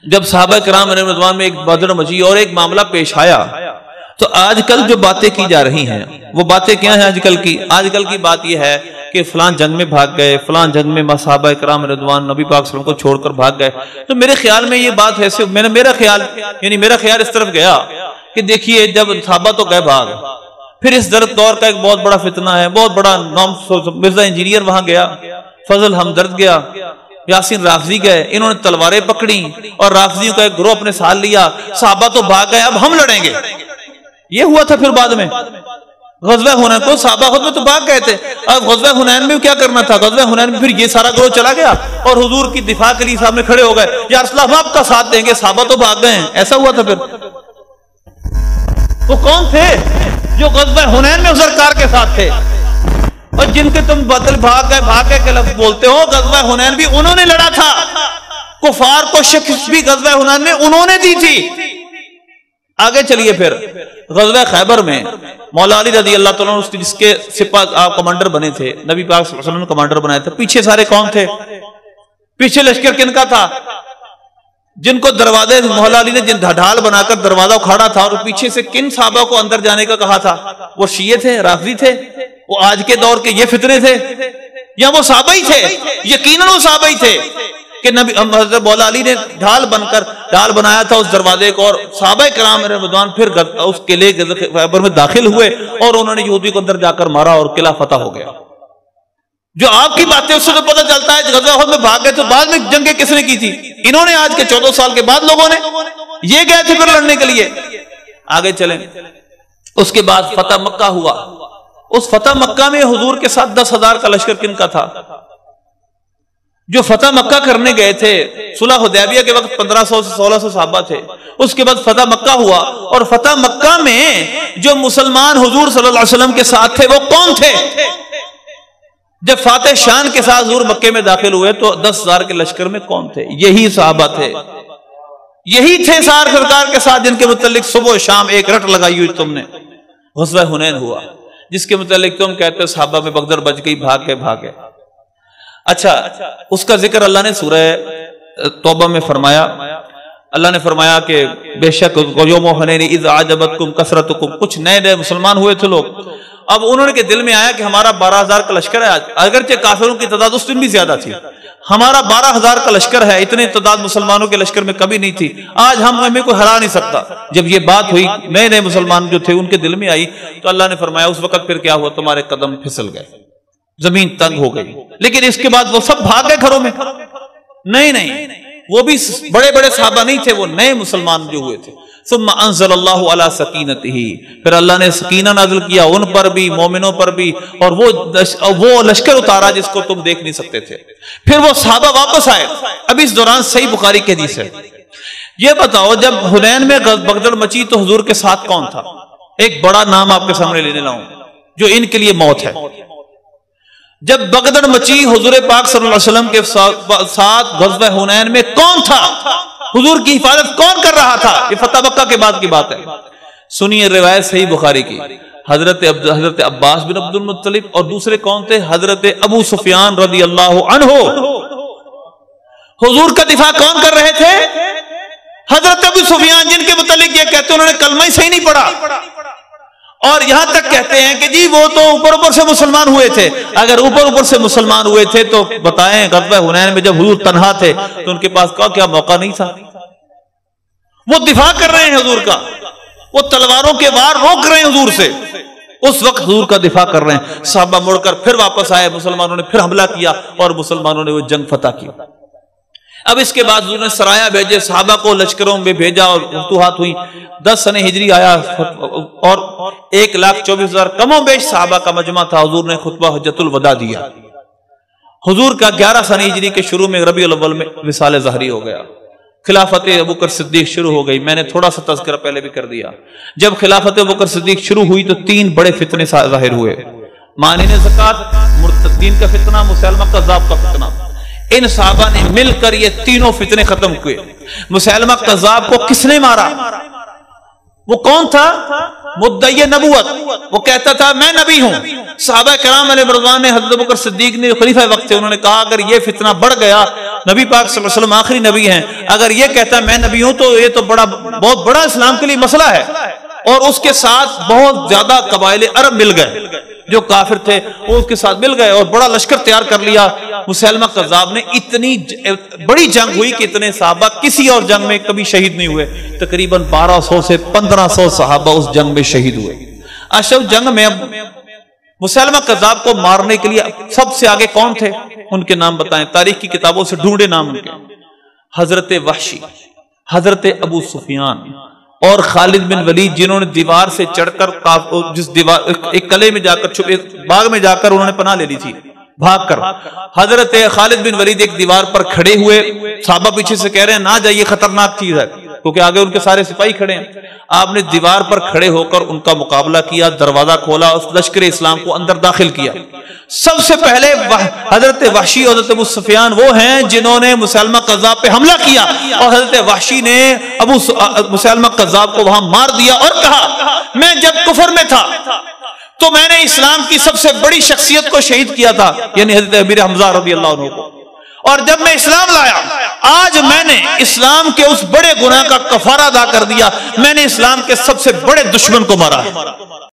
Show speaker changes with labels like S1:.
S1: جب صحابہ کرام علیہ رضوان میں ایک بدر مچی اور ایک معاملہ پیش آیا تو آج کل جو باتیں کی جا رہی ہیں وہ باتیں کیا ہیں؟ آج کل کی بات یہ ہے کہ فلان جنگ میں بھاگ گئے، فلان جنگ میں صحابہ کرام رضوان نبی پاک صلی اللہ علیہ وسلم کو چھوڑ کر بھاگ گئے. تو میرے خیال میں یہ بات ہے، میرا خیال اس طرف گیا کہ دیکھیے جب صحابہ تو گئے بھاگ، پھر اس دور کا ایک بہت بڑا فتنہ ہے، بہت بڑا نام مرزا انجینئر وہاں گیا، فضل ہمدرد گیا، یاسین رافضی گئے، انہوں نے تلواریں پکڑی اور رافضیوں کا ایک گروہ اپنے ساتھ لیا، صحابہ تو بھاگ گئے، اب ہم لڑیں گے. یہ ہوا تھا. پھر بعد میں غزوہ حنین کو صحابہ خود میں تو بھاگ گئے تھے، اب غزوہ حنین میں کیا کرنا تھا؟ غزوہ حنین میں پھر یہ سارا گروہ چلا گیا اور حضور کی دفاع کے لیے سامنے کھڑے ہو گئے، یا رسول اللہ ہم آپ کا ساتھ دیں گے، صحابہ تو بھاگ گئے ہیں. ایسا ہوا تھا. پھر وہ کون تھے جو غزوہ حنین میں سرکار کے ساتھ تھے؟ اور جن کے تم بدل بھاگ گئے کہ لفظ بولتے ہو، غزوہ حنین بھی انہوں نے لڑا تھا، کفار کو شکست بھی غزوہ حنین میں انہوں نے دی تھی. آگے چلیے. پھر غزوہ خیبر میں مولا علی رضی اللہ تعالیٰ عنہ جس کے سپاہ آپ کمانڈر بنے تھے، نبی پاک صلی اللہ علیہ وسلم نے کمانڈر بنائے تھے، پیچھے سارے کون تھے؟ پیچھے لشکر کن کا تھا؟ جن کو دروازے مولا علی نے جن ڈھال بنا کر دروازہ اکھاڑا تھا، اور پیچھے سے کن صحابہ کو اندر جانے کا کہا تھا؟ وہ شیعہ تھے، رافضی تھے، وہ آج کے دور کے یہ فتنے تھے، یا وہ صحابہ ہی تھے؟ یقیناً وہ صحابہ ہی تھے کہ نبی حضرت مولا علی نے ڈھال بنایا تھا اس دروازے کو، اور صحابہ کرام رضوان پھر اس قلعے خیبر میں داخل ہوئے اور انہوں نے یہودی کو اندر جا کر مارا اور قلعہ فتح ہو گیا. جو آپ کی باتیں اس سے تو پتہ چلتا ہے غزوہ احد میں بھاگ گئے تو بعد میں جنگیں کس نے کی تھی؟ انہوں نے. آج کے 14 سال کے بعد لوگوں نے یہ گئے تھے پھر لڑنے کے لیے. آگے چلیں. اس کے بعد فتح مکہ ہوا. اس فتح مکہ میں حضور کے ساتھ 10,000 کا لشکر کن کا تھا؟ جو فتح مکہ کرنے گئے تھے صلح حدیبیہ کے وقت 1500 سے 1600 صحابہ تھے. اس کے بعد فتح مکہ ہوا، اور فتح مکہ میں جو مسلمان حضور صلی اللہ علیہ وسلم کے ساتھ تھے وہ کون تھے؟ جب فاتح شان کے ساتھ حضور مکے میں داخل ہوئے تو 10,000 کے لشکر میں کون تھے؟ یہی صحابہ تھے، یہی تھے سرکار کے ساتھ جن کے متعلق صبح و شام ایک رٹ لگائی ہوئی تم نے. غزوہ حنین ہوا جس کے متعلق تم کہتے ہو صحابہ میں بغدر بچ گئی، بھاگے. اچھا، اس کا ذکر اللہ نے سورہ توبہ میں فرمایا. اللہ نے فرمایا کہ بے شک یوم حنین اذ اعجبتکم کثرتکم، کچھ نئے مسلمان ہوئے تھے لوگ. اب انہوں کے دل میں آیا کہ ہمارا 12,000 کا لشکر ہے، اگرچہ کافروں کی تعداد اس دن بھی زیادہ تھی، ہمارا 12,000 کا لشکر ہے، اتنے تعداد مسلمانوں کے لشکر میں کبھی نہیں تھی، آج ہمیں کوئی ہرا نہیں سکتا. جب یہ بات ہوئی نئے مسلمان جو تھے ان کے دل میں آئی تو اللہ نے فرمایا اس وقت پھر کیا ہوا؟ تمہارے قدم پھسل گئے، زمین تنگ ہو گئی. لیکن اس کے بعد وہ سب بھاگ گئے گھروں میں. نہیں، وہ بھی بڑے بڑے صحابہ نہیں تھے، وہ نئے مسلمان جو ہوئے تھے. ثم انزل اللہ علی سکینتہ، پھر اللہ نے سکینہ نازل کیا ان پر بھی، مومنوں پر بھی، اور وہ لشکر اتارا جس کو تم دیکھ نہیں سکتے تھے. پھر وہ صحابہ واپس آئے. اب اس دوران صحیح بخاری کی حدیث ہے. یہ بتاؤ جب حنین میں بغدڑ مچی تو حضور کے ساتھ کون تھا؟ ایک بڑا نام آپ کے سامنے لینے لاؤں جو ان کے لیے موت ہے. جب بغدڑ مچی حضور پاک صلی اللہ علیہ وسلم کے ساتھ غزوہ حنین میں کون تھا؟ حضور کی حفاظت کون کر رہا تھا؟ یہ فتح مکہ کے بعد کی بات ہے. سنیے روایت صحیح بخاری کی. حضرت عباس بن عبد المطلب، اور دوسرے کون تھے؟ حضرت ابو سفیان رضی اللہ عنہ. حضور کا دفاع کون کر رہے تھے؟ حضرت ابو سفیان، جن کے متعلق یہ کہتے ہیں انہوں نے کلمہ ہی صحیح نہیں پڑھا، اور یہاں تک کہتے ہیں کہ جی وہ تو اوپر سے مسلمان ہوئے تھے. اگر اوپر سے مسلمان ہوئے تھے تو بتائیں غزوہ حنین میں جب حضور تنہا تھے تو ان کے پاس کیا موقع نہیں تھا؟ وہ دفاع کر رہے ہیں حضور کا، وہ تلواروں کے وار روک رہے ہیں حضور سے، اس وقت حضور کا دفاع کر رہے ہیں. صحابہ مڑ کر پھر واپس آئے، مسلمانوں نے پھر حملہ کیا اور مسلمانوں نے وہ جنگ فتح کی. اب اس کے بعد حضور نے سرایہ بھیجے، صحابہ کو لشکروں میں بھیجا اور فتوحات ہوئی. 10 سنہ ہجری آیا اور 1,24,000 کم و بیش صحابہ کا مجمع تھا. حضور نے خطبہ حجۃ الوداع دیا. حضور کا 11 سنہ ہجری کے شروع میں ربیع الاول میں وصال ظاہری ہو گیا. خلافت ابوبکر صدیق شروع ہو گئی. میں نے تھوڑا سا تذکرہ پہلے بھی کر دیا. جب خلافت ابوبکر صدیق شروع ہوئی تو 3 بڑے فتنے ظاہر ہوئے. مانعین زکوٰۃ، مرتدین کا فتنہ، مسیلمہ کذاب کا فتنہ. ان صحابہ نے مل کر یہ تینوں فتنے ختم کیے. مسیلمہ کذاب کو کس نے مارا؟ وہ کون تھا؟ مدعی نبوت. وہ کہتا تھا میں نبی ہوں. صحابہ کرام علیہ رضوان نے حضرت ابوبکر صدیق نے خلیفہ وقت تھے، انہوں نے کہا اگر یہ فتنہ بڑھ گیا نبی پاک صلی اللہ علیہ وسلم آخری نبی ہیں، اگر یہ کہتا ہے میں نبی ہوں تو یہ تو بہت بڑا اسلام کے لیے مسئلہ ہے۔ اور اس کے ساتھ بہت زیادہ قبائل عرب مل گئے، جو کافر تھے وہ اس کے ساتھ مل گئے اور بڑا لشکر تیار کر لیا۔ مسیلمہ کذاب نے اتنی بڑی جنگ ہوئی کہ اتنے صحابہ کسی اور جنگ میں کبھی شہید نہیں ہوئے، تقریباً 1200 سے 1500 صحابہ اس جنگ میں شہید ہوئے۔ اچھا جنگ میں مسیلمہ کذاب کو مارنے کے لیے سب سے آگے کون تھے؟ ان کے نام بتائیں، تاریخ کی کتابوں سے ڈھونڈے نام ان کے۔ حضرت وحشی، حضرت ابو سفیان اور خالد بن ولید، جنہوں نے دیوار سے چڑھ کر جس دیوار ایک قلعے میں جا کر چھپے، باغ میں جا کر انہوں نے پناہ لے لی تھی بھاگ کر۔ حضرت خالد بن ولید ایک دیوار پر کھڑے ہوئے، صحابہ پیچھے سے کہہ رہے ہیں نہ جائیے، خطرناک چیز ہے، کیونکہ آگے ان کے سارے سپاہی کھڑے ہیں۔ آپ نے دیوار پر کھڑے ہو کر ان کا مقابلہ کیا، دروازہ کھولا، اس لشکر اسلام کو اندر داخل کیا۔ سب سے پہلے حضرت وحشی اور حضرت ابو سفیان وہ ہیں جنہوں نے مسیلمہ کذاب پہ حملہ کیا، اور حضرت وحشی نے مسیلمہ کذاب کو وہاں مار دیا اور کہا میں جب کفر میں تھا تو میں نے اسلام کی سب سے بڑی شخصیت کو شہید کیا تھا، یعنی حضرت امیر حمزہ رضی اللہ عنہ کو، اور جب میں اسلام لایا آج میں نے اسلام کے اس بڑے گناہ کا کفارہ ادا کر دیا، میں نے اسلام کے سب سے بڑے دشمن کو مارا ہے۔